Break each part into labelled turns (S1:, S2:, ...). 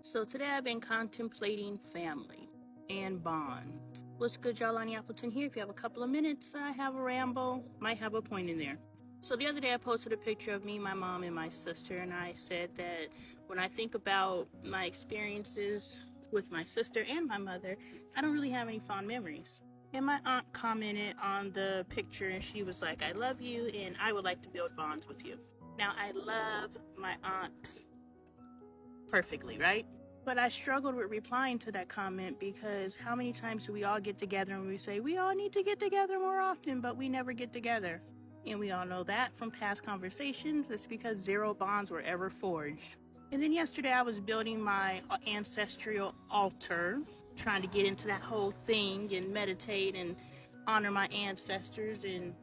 S1: So today I've been contemplating family and bonds. What's good, y'all? Lonnie Appleton here. If you have a couple of minutes, I have a ramble, might have a point in there. So the other day I posted a picture of me, my mom, and my sister, and I said that when I think about my experiences with my sister and my mother, I don't really have any fond memories. And my aunt commented on the picture and she was like, "I love you and I would like to build bonds with you." Now, I love my aunt perfectly, right? But I struggled with replying to that comment because how many times do we all get together and we say we all need to get together more often, but we never get together? And we all know that from past conversations. It's because zero bonds were ever forged. And then yesterday I was building my ancestral altar, trying to get into that whole thing and meditate and honor my ancestors and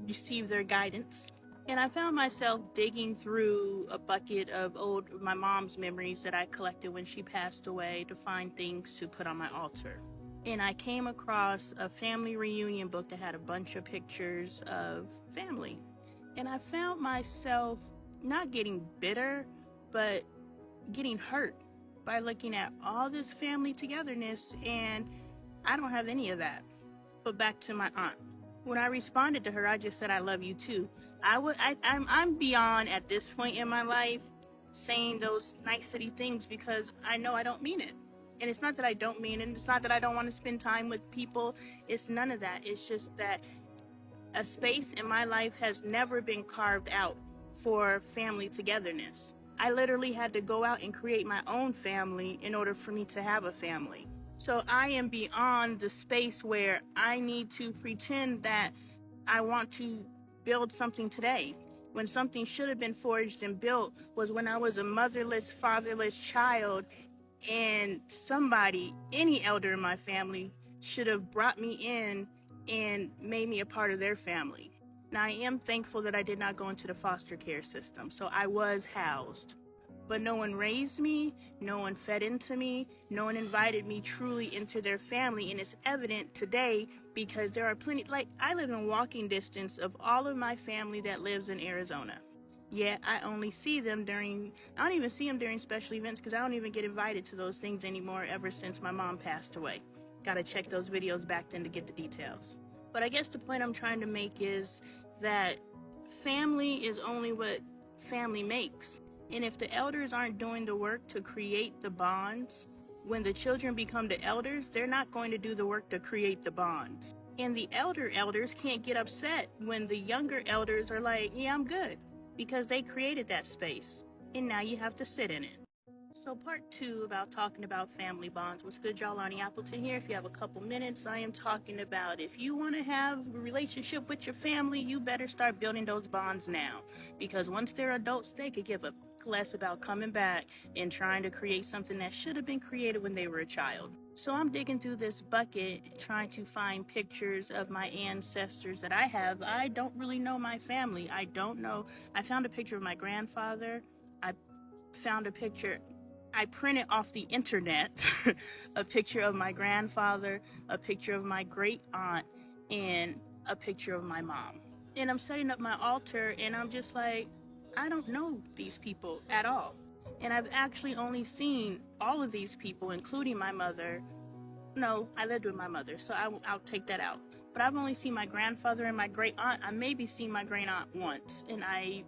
S1: receive their guidance. And I found myself digging through a bucket of my mom's memories that I collected when she passed away to find things to put on my altar. And I came across a family reunion book that had a bunch of pictures of family. And I found myself not getting bitter, but getting hurt by looking at all this family togetherness, and I don't have any of that. But back to my aunt. When I responded to her, I just said, "I love you too." I'm beyond at this point in my life saying those nicety things because I know I don't mean it. And it's not that I don't mean it. It's not that I don't want to spend time with people. It's none of that. It's just that a space in my life has never been carved out for family togetherness. I literally had to go out and create my own family in order for me to have a family. So I am beyond the space where I need to pretend that I want to build something today. When something should have been forged and built was when I was a motherless, fatherless child, and somebody, any elder in my family, should have brought me in and made me a part of their family. Now, I am thankful that I did not go into the foster care system, so I was housed. But no one raised me, no one fed into me, no one invited me truly into their family, and it's evident today because there are plenty, I live in walking distance of all of my family that lives in Arizona. Yet I only see them I don't even see them during special events because I don't even get invited to those things anymore ever since my mom passed away. Gotta check those videos back then to get the details. But I guess the point I'm trying to make is that family is only what family makes. And if the elders aren't doing the work to create the bonds, when the children become the elders, they're not going to do the work to create the bonds. And the elders can't get upset when the younger elders are like, "Yeah, I'm good," because they created that space. And now you have to sit in it. So part 2 about talking about family bonds. What's good, y'all? Lonnie Appleton here. If you have a couple minutes, I am talking about if you want to have a relationship with your family, you better start building those bonds now. Because once they're adults, they could give a less about coming back and trying to create something that should have been created when they were a child. So I'm digging through this bucket trying to find pictures of my ancestors that I have. I don't really know my family. I don't know. I found a picture of my grandfather. I found a picture. I printed off the internet a picture of my grandfather, a picture of my great aunt, and a picture of my mom. And I'm setting up my altar and I'm just like, I don't know these people at all. And I've actually only seen all of these people, including my mother. No, I lived with my mother, so I'll take that out. But I've only seen my grandfather and my great aunt. I maybe seen my great aunt once, and I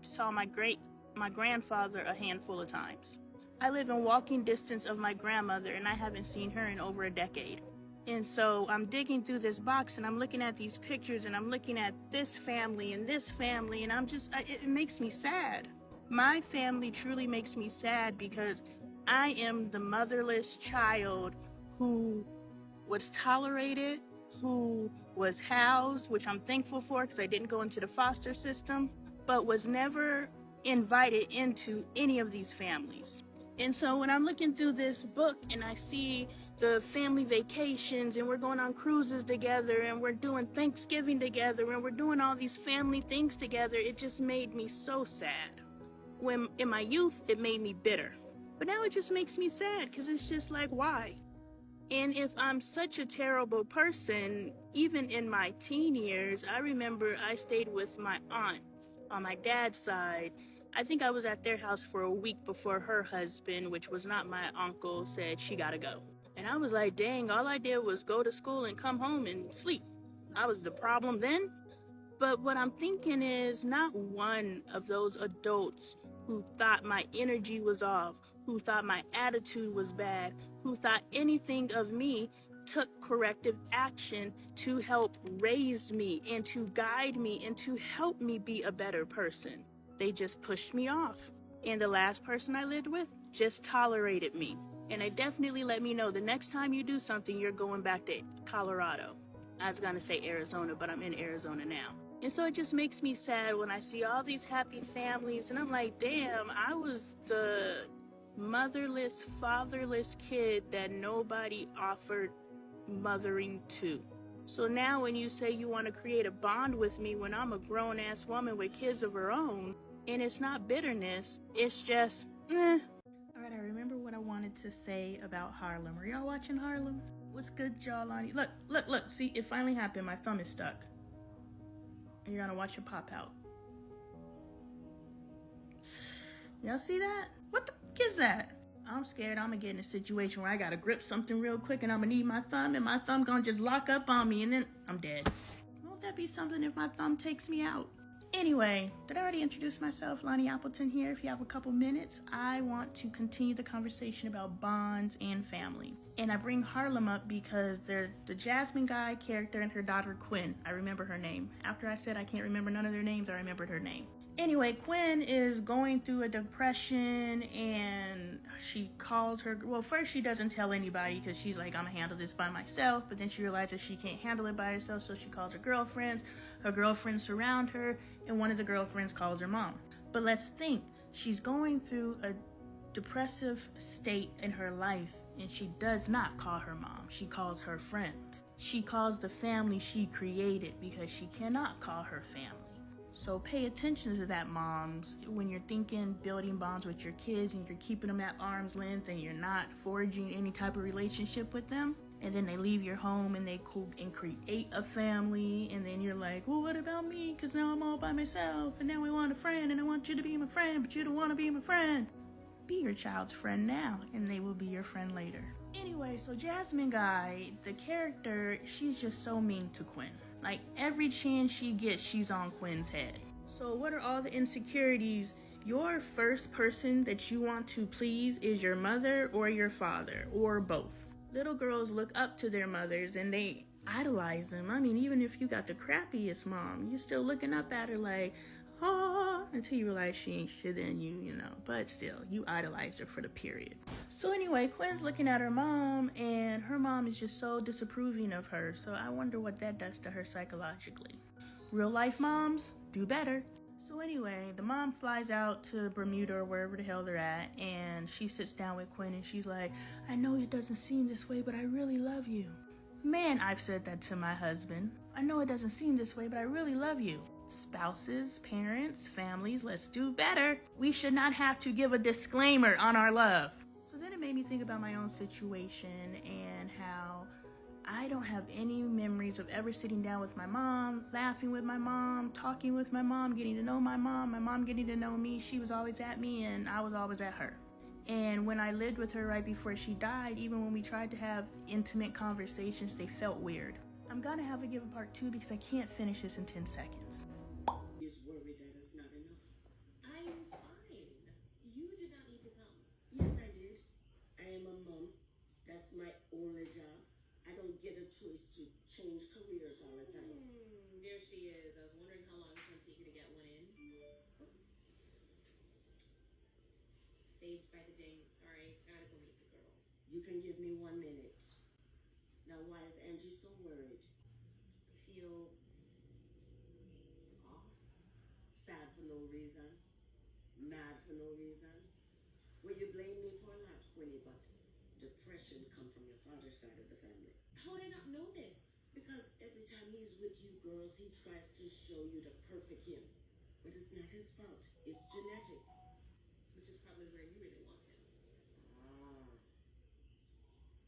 S1: saw my grandfather a handful of times. I live in walking distance of my grandmother, and I haven't seen her in over a decade. And so I'm digging through this box and I'm looking at these pictures and I'm looking at this family and it makes me sad. My family truly makes me sad because I am the motherless child who was tolerated, who was housed, which I'm thankful for because I didn't go into the foster system, but was never invited into any of these families. And so when I'm looking through this book and I see the family vacations and we're going on cruises together and we're doing Thanksgiving together and we're doing all these family things together, it just made me so sad. When in my youth, it made me bitter. But now it just makes me sad because it's just like, why? And if I'm such a terrible person, even in my teen years, I remember I stayed with my aunt on my dad's side I think I was at their house for a week before her husband, which was not my uncle, said she gotta go. And I was like, dang, all I did was go to school and come home and sleep. I was the problem then. But what I'm thinking is not one of those adults who thought my energy was off, who thought my attitude was bad, who thought anything of me took corrective action to help raise me and to guide me and to help me be a better person. They just pushed me off. And the last person I lived with just tolerated me. And they definitely let me know the next time you do something, you're going back to Colorado. I was gonna say Arizona, but I'm in Arizona now. And so it just makes me sad when I see all these happy families, and I'm like, damn, I was the motherless, fatherless kid that nobody offered mothering to. So now when you say you want to create a bond with me when I'm a grown-ass woman with kids of her own, and it's not bitterness, it's just, eh. Alright, I remember what I wanted to say about Harlem. Are y'all watching Harlem? What's good, Jawlani? Look, see, it finally happened. My thumb is stuck. And you're gonna watch it pop out. Y'all see that? What the fuck is that? I'm scared I'm gonna get in a situation where I gotta grip something real quick and I'm gonna need my thumb and my thumb gonna just lock up on me and then I'm dead. Won't that be something if my thumb takes me out? Anyway, did I already introduce myself? Lonnie Appleton here. If you have a couple minutes, I want to continue the conversation about bonds and family. And I bring Harlem up because they're the Jasmine Guy character and her daughter Quinn. I remember her name. After I said I can't remember none of their names, I remembered her name. Anyway, Quinn is going through a depression and she calls her, well, first she doesn't tell anybody because she's like, I'm gonna handle this by myself, but then she realizes she can't handle it by herself, so she calls her girlfriends surround her, and one of the girlfriends calls her mom. But let's think, she's going through a depressive state in her life, and she does not call her mom, she calls her friends. She calls the family she created because she cannot call her family. So pay attention to that, moms, when you're thinking building bonds with your kids and you're keeping them at arm's length and you're not forging any type of relationship with them. And then they leave your home and they create a family. And then you're like, well, what about me? Because now I'm all by myself. And now I want a friend and I want you to be my friend, but you don't want to be my friend. Be your child's friend now and they will be your friend later. Anyway, so Jasmine Guy, the character, she's just so mean to Quinn. Like, every chance she gets, she's on Quinn's head. So what are all the insecurities? Your first person that you want to please is your mother or your father, or both. Little girls look up to their mothers and they idolize them. I mean, even if you got the crappiest mom, you're still looking up at her like, oh, until you realize she ain't shit than you know. But still, you idolize her for the period. So anyway, Quinn's looking at her mom, and her mom is just so disapproving of her. So I wonder what that does to her psychologically. Real life moms, do better. So anyway, the mom flies out to Bermuda or wherever the hell they're at, and she sits down with Quinn, and she's like, I know it doesn't seem this way, but I really love you. Man, I've said that to my husband. I know it doesn't seem this way, but I really love you. Spouses, parents, families, let's do better. We should not have to give a disclaimer on our love. So then it made me think about my own situation and how I don't have any memories of ever sitting down with my mom, laughing with my mom, talking with my mom, getting to know my mom getting to know me. She was always at me and I was always at her. And when I lived with her right before she died, even when we tried to have intimate conversations, they felt weird. I'm gonna have to give a part 2 because I can't finish this in 10 seconds.
S2: Is worried that it's not enough.
S3: I'm fine. You did not need to come.
S2: Yes, I did. I am a mom. That's my only job. I don't get a choice to change careers all the time.
S3: There she is. I was wondering how long it's going to take you to get one in. Saved by the ding. Sorry, gotta go meet the girls.
S2: You can give me 1 minute. Now, why is Angie so worried?
S3: Feel off?
S2: Sad for no reason? Mad for no reason? Well, you blame me for a lot, Quinny, but depression come from your father's side of the family.
S3: How would I not know this?
S2: Because every time he's with you girls, he tries to show you the perfect him. But it's not his fault. It's genetic.
S3: Which is probably where you really want him.
S2: Ah,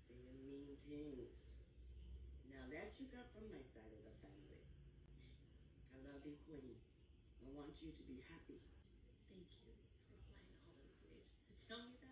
S2: saying mean things. Now that you got from my side of the family. I love you, Queen. I want you to be happy.
S3: Thank you for flying all this way just to tell me that.